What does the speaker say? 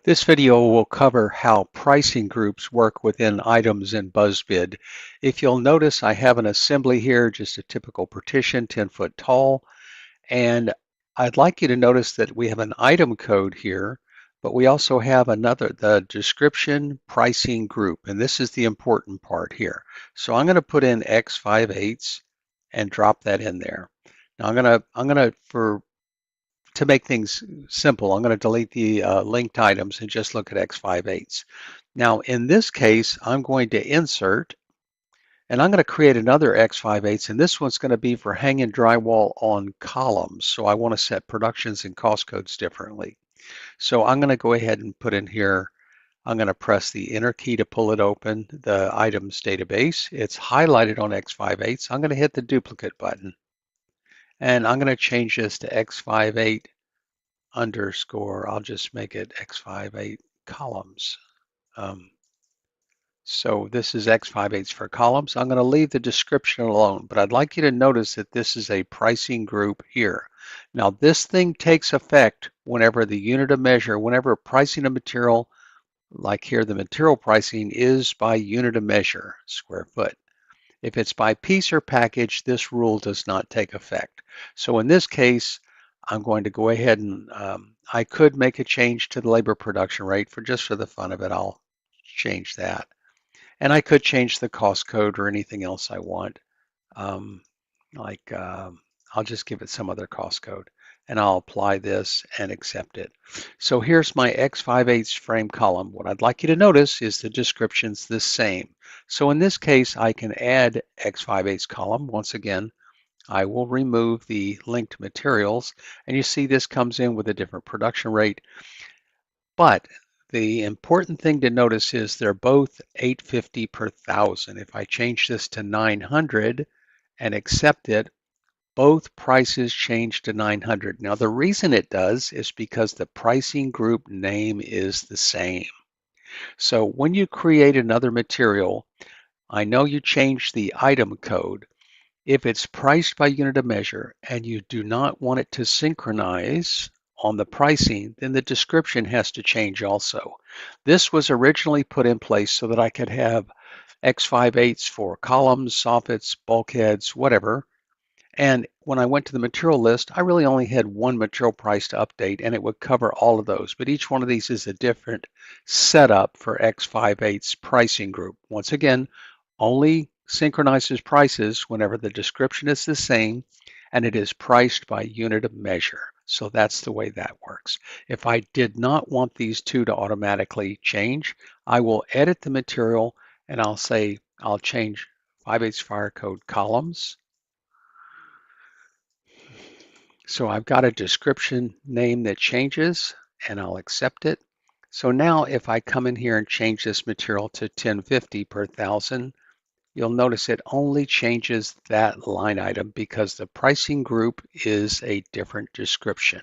This video will cover how pricing groups work within items in BuzzBID. If you'll notice, I have an assembly here, just a typical partition, 10 foot tall. And I'd like you to notice that we have an item code here, but we also have the description pricing group. And this is the important part here. So I'm going to put in X58 and drop that in there. Now to make things simple, I'm going to delete the linked items and just look at X58s. Now, in this case, I'm going to insert, and I'm going to create another X58, and this one's going to be for hanging drywall on columns. So I want to set productions and cost codes differently. So I'm going to go ahead and put in here, I'm going to press the enter key to pull it open, the items database. It's highlighted on X58. I'm going to hit the duplicate button, and I'm going to change this to X58 underscore, I'll just make it X58 columns. So this is X58 for columns. I'm going to leave the description alone, but I'd like you to notice that this is a pricing group here. Now this thing takes effect whenever the unit of measure, whenever pricing of material, like here the material pricing is by unit of measure, square foot. If it's by piece or package, this rule does not take effect. So in this case, I'm going to go ahead and I could make a change to the labor production rate just for the fun of it. I'll change that. And I could change the cost code or anything else I want. I'll just give it some other cost code, and I'll apply this and accept it. So here's my X58 frame column. What I'd like you to notice is the description's the same. So in this case, I can add X58 column. Once again, I will remove the linked materials, and you see this comes in with a different production rate. But the important thing to notice is they're both 850 per thousand. If I change this to 900 and accept it, both prices change to 900. Now the reason it does is because the pricing group name is the same. So when you create another material, I know you change the item code. If it's priced by unit of measure and you do not want it to synchronize on the pricing, then the description has to change also. This was originally put in place so that I could have X58s for columns, soffits, bulkheads, whatever. And when I went to the material list, I really only had one material price to update, and it would cover all of those. But each one of these is a different setup for X58's pricing group. Once again, only synchronizes prices whenever the description is the same and it is priced by unit of measure. So that's the way that works. If I did not want these two to automatically change, I will edit the material and I'll say I'll change 5/8 fire code columns. So I've got a description name that changes and I'll accept it. So now if I come in here and change this material to 1050 per thousand, you'll notice it only changes that line item because the pricing group is a different description.